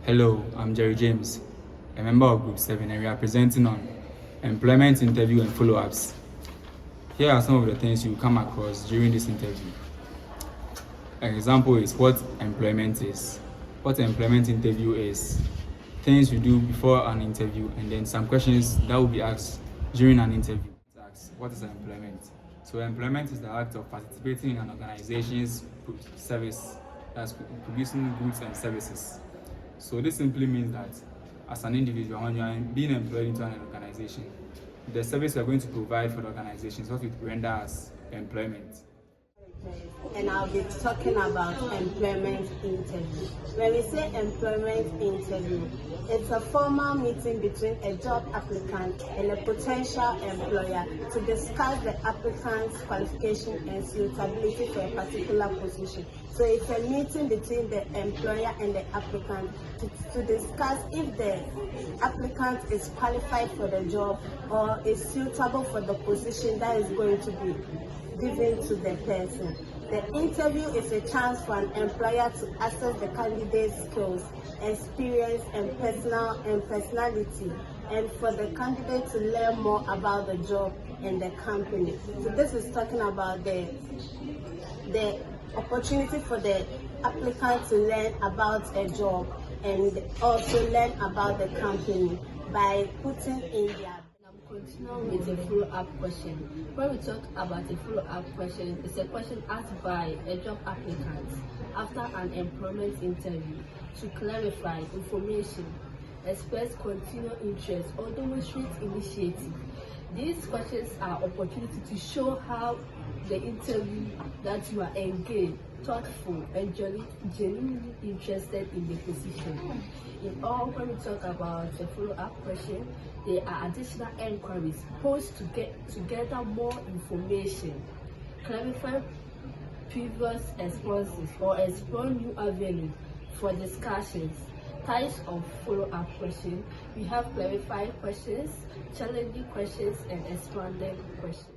Hello, I'm Jerry James, a member of Group 7, and we are presenting on employment interview and follow-ups. Here are some of the things you come across during this interview. An example is what employment is, what an employment interview is, things you do before an interview, and then some questions that will be asked during an interview. What is employment? So employment is the act of participating in an organization's service that's producing goods and services. So this simply means that as an individual, when you are being employed into an organization, the service you are going to provide for the organization is what we render as employment. And I'll be talking about employment interview. When we say employment interview, it's a formal meeting between a job applicant and a potential employer to discuss the applicant's qualification and suitability for a particular position. So it's a meeting between the employer and the applicant to discuss if the applicant is qualified for the job or is suitable for the position that is going to be given to the person. The interview is a chance for an employer to assess the candidate's skills, experience, and personality, and for the candidate to learn more about the job and the company. So this is talking about the opportunity for the applicant to learn about a job and also learn about the company by putting in their. Continue with a follow-up question. When we talk about a follow-up question, it's a question asked by a job applicant after an employment interview to clarify information, express continued interest, or demonstrate initiative. These questions are opportunity to show how the interview that you are engaged, thoughtful, and genuinely interested in the position. In all, when we talk about the follow-up question, there are additional inquiries posed to gather more information, clarify previous responses, or explore new avenues for discussions. Types of follow-up questions: we have clarified questions, challenging questions, and expanded questions.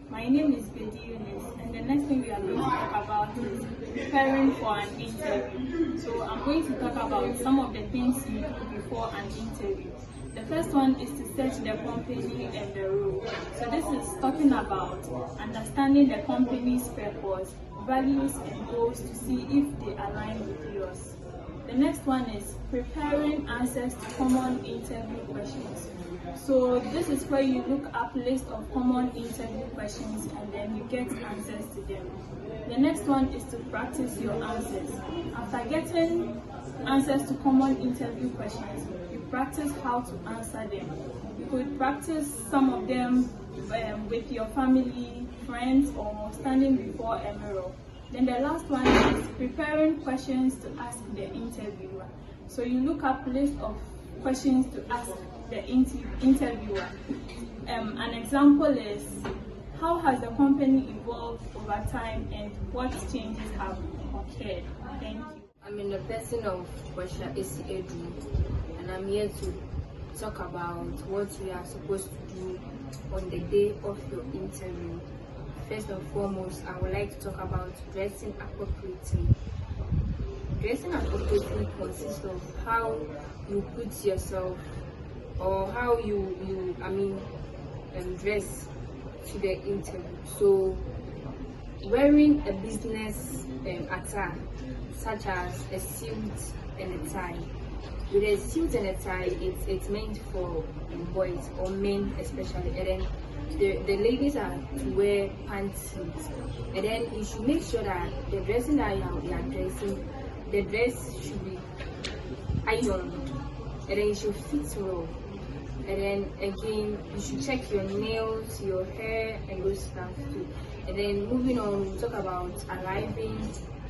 My name is Bedi Yunus, and the next thing we are going to talk about is preparing for an interview. So I'm going to talk about some of the things you do before an interview. The first one is to search the company and the role. So this is talking about understanding the company's purpose, values, and goals to see if they align with yours. The next one is preparing answers to common interview questions. So this is where you look up list of common interview questions and then you get answers to them. The next one is to practice your answers. After getting answers to common interview questions, you practice how to answer them. You could practice some of them with your family, friends, or standing before a mirror. Then the last one is preparing questions to ask the interviewer. So you look up list of questions to ask the interviewer. An example is, how has the company evolved over time and what changes have occurred? Thank you. I'm in the person of Washa Esi Edu, and I'm here to talk about what we are supposed to do on the day of your interview. First and foremost, I would like to talk about dressing appropriately. Dressing appropriately consists of how you put yourself or how you dress to the interview. So wearing a business attire such as a suit and a tie. With a suit and a tie, it's meant for boys or men especially, and then the ladies are to wear pantsuits, and then you should make sure that the dressing that you are dressing, the dress should be ironed, and then it should fit well. And then again, you should check your nails, your hair, and those stuff too. And then moving on, we talk about arriving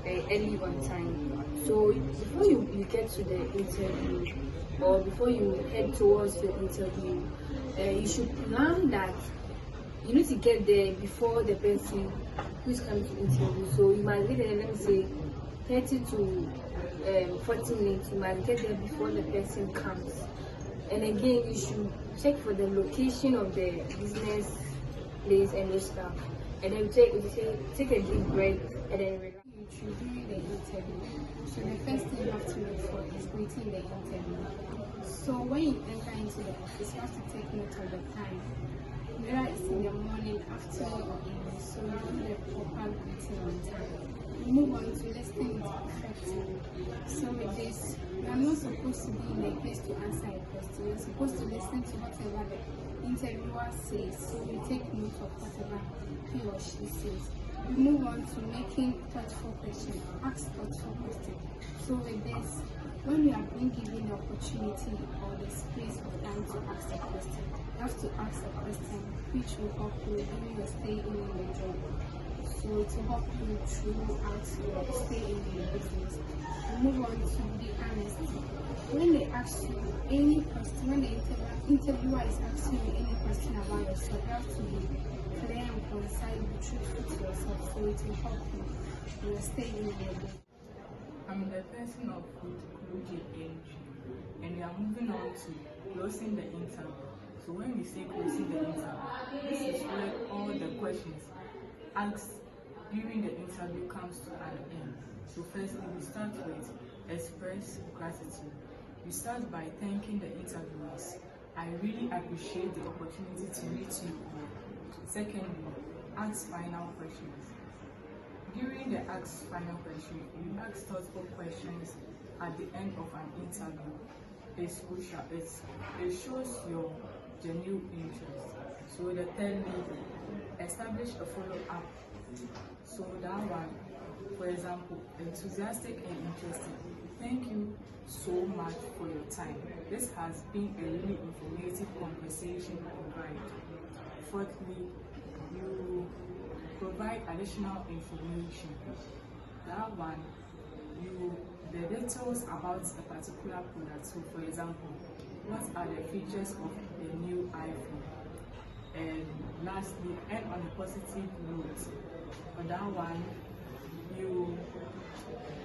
early on time. So before you get to the interview, or before you head towards the interview, you should plan that you need to get there before the person who's coming to interview. So you might get there, let me say, 30 to 40 minutes. You might get there before the person comes. And again, you should check for the location of the business place and the stuff. And then take a deep breath and then relax. you during the interview. So the first thing you have to look for is greeting the interview. So when you enter into the office, you have to take note of the time. Whether it's in the morning, afternoon, or evening, so you do the proper greeting on time. We move on to listening is effective. So with this, you are not supposed to be in the place to answer a question. You're supposed to listen to whatever the interviewer says. So you take note of whatever he or she says. We move on to making thoughtful questions. Ask thoughtful questions. So with this, when you are being given the opportunity or the space of time to ask a question, you have to ask a question which will help you during your stay in the job. So to help you throughout your stay in the business. We move on to be honest. When they ask you any question, when the interviewer is asking you any question about yourself, you have to be clear and concise, be truthful to yourself, so it will help you in your stay in the business. I'm the person of Luji age, and we are moving on to closing the interview. So when we say closing the interview, this is where all the questions asked during the interview comes to an end. So firstly, we start with express gratitude. We start by thanking the interviewers. I really appreciate the opportunity to meet you all. Secondly, ask final questions. During the ask final question, you ask thoughtful questions at the end of an interview. It's crucial. It shows your genuine interest. So the third level, establish a follow-up. So that one, for example, enthusiastic and interested. Thank you so much for your time. This has been a really informative conversation and guide. Fourthly, you provide additional information. That one, the details about a particular product. So for example, what are the features of the new iPhone? And lastly, end on a positive note. For that one, you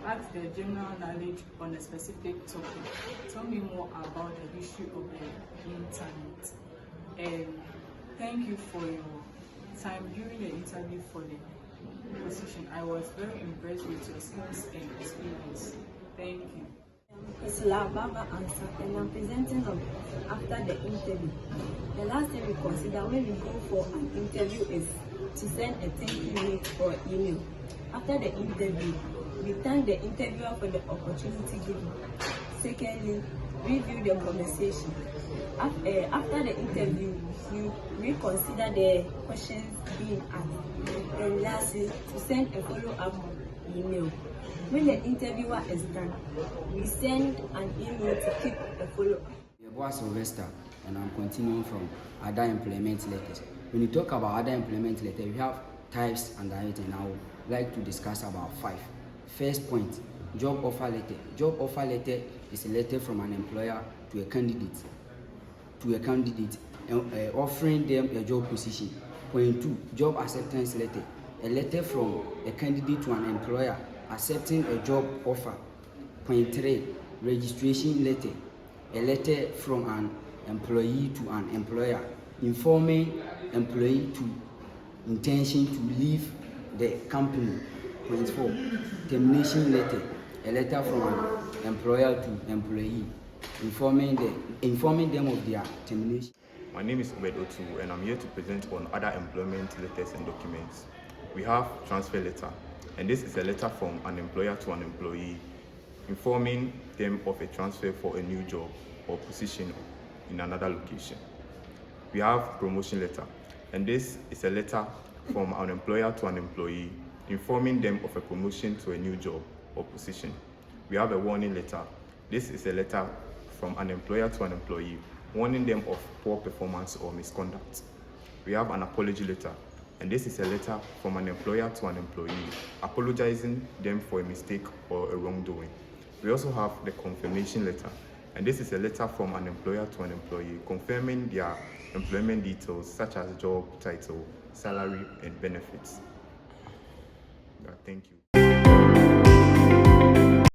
ask the general knowledge on a specific topic. Tell me more about the history of the internet. And thank you for your time during the interview for the position. I was very impressed with your skills and experience. Thank you. It's Baba Answer, and I'm presenting after the interview. The last thing we consider when we go for an interview is to send a thank you note or email. After the interview, we thank the interviewer for the opportunity given. Secondly, review the conversation. After the interview, you reconsider the questions being asked. And lastly, to send a follow-up email. When the interviewer is done, we send an email to keep a follow-up. I'm Sylvester, and I'm continuing from other employment letters. When you talk about other employment letters, we have types under it, and I would like to discuss about 5. First point, job offer letter. Job offer letter is a letter from an employer to a candidate, offering them a job position. Point 2, job acceptance letter. A letter from a candidate to an employer accepting a job offer. Point 3, registration letter. A letter from an employee to an employer informing employee to intention to leave the company. Point 4, termination letter. A letter from an employer to employee informing them of their termination. My name is Ubed Otu, and I'm here to present on other employment letters and documents. We have transfer letter, and this is a letter from an employer to an employee informing them of a transfer for a new job or position in another location. We have promotion letter, and this is a letter from an employer to an employee informing them of a promotion to a new job or position. We have a warning letter. This is a letter from an employer to an employee warning them of poor performance or misconduct. We have an apology letter, and this is a letter from an employer to an employee apologizing them for a mistake or a wrongdoing. We also have the confirmation letter, and this is a letter from an employer to an employee confirming their employment details such as job title, salary, and benefits. Thank you.